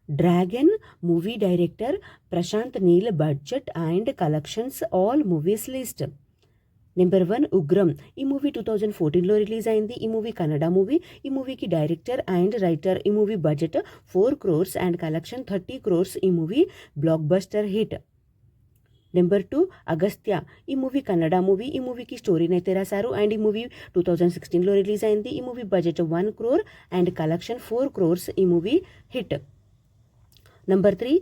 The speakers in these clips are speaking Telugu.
Dragon movie director Prashanth Neel budget and collections all movies list. Number 1 Ugramm. ఈ మూవీ 2014లో రిలీజ్ అయింది. ఈ మూవీ కన్నడ మూవీ. ఈ మూవీకి డైరెక్టర్ అండ్ రైటర్. ఈ movie budget 4 crores and collection 30 crores. ఈ movie block buster hit. Number 2 Agastya. ఈ మూవీ కన్నడ మూవీ. ఈ మూవీకి స్టోరీని అయితే రాశారు అండ్ ఈ మూవీ 2016లో రిలీజ్ అయింది. ఈ movie budget 1 crore and collection 4 crores. ఈ movie hit. Number 3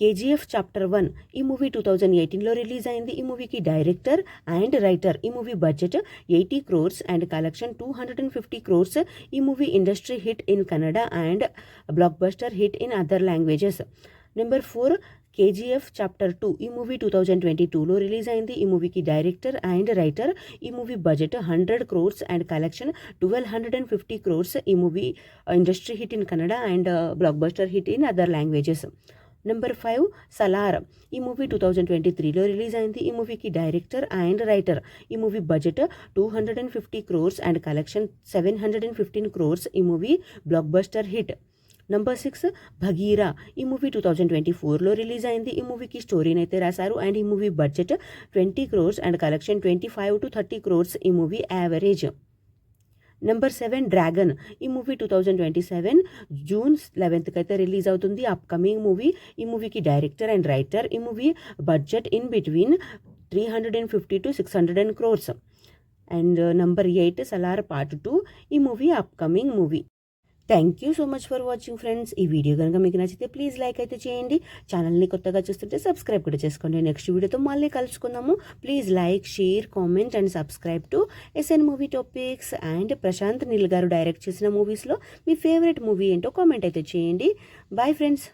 KGF chapter 1. ఈ మూవీ 2018లో రిలీజ్ అయింది. ఈ మూవీకి డైరెక్టర్ అండ్ రైటర్. ఈ movie budget 80 crores and collection 250 crores. ఈ movie industry hit in Kannada and block buster hit in other languages. Number 4 KGF chapter 2. ఈ మూవీ 2022లో రిలీజ్ అయింది. ఈ మూవీకి డైరెక్టర్ అండ్ రైటర్. ఈ movie budget 100 crores and collection 1250 crores. ఈ movie industry hit in Kannada and block buster hit in other languages. Number 5 Salaar. ఈ మూవీ 2023లో రిలీజ్ అయింది. ఈ మూవీకి డైరెక్టర్ అండ్ రైటర్. ఈ movie budget 250 crores and collection 715 crores. ఈ movie block buster hit. Number 6 భగీరా. ఈ మూవీ 2024లో రిలీజ్ అయింది. ఈ మూవీకి స్టోరీని అయితే రాశారు అండ్ ఈ movie budget 20 crores and collection 25 to 30 crores. ఈ మూవీ యావరేజ్. Number 7 dragon. ఈ మూవీ 2027 June 11th అయితే రిలీజ్ అవుతుంది. Upcoming movie. ఈ మూవీకి డైరెక్టర్ అండ్ రైటర్. ఈ movie budget in between 350 to 600 crores. And number 8 Salaar part 2. ఈ movie upcoming movie. Thank you so much for watching friends. ఈ వీడియో కనుక మీకు నచ్చితే ప్లీజ్ లైక్ అయితే చేయండి. ఛానల్ని కొత్తగా చూస్తుంటే సబ్స్క్రైబ్ కూడా చేసుకోండి. నెక్స్ట్ వీడియోతో మళ్ళీ కలుసుకుందాము. Please like, share, comment and subscribe to SN movie topics. And Prashanth Neel garu direct చేసిన మూవీస్లో మీ ఫేవరెట్ మూవీ ఏంటో కామెంట్ అయితే చేయండి. Bye friends.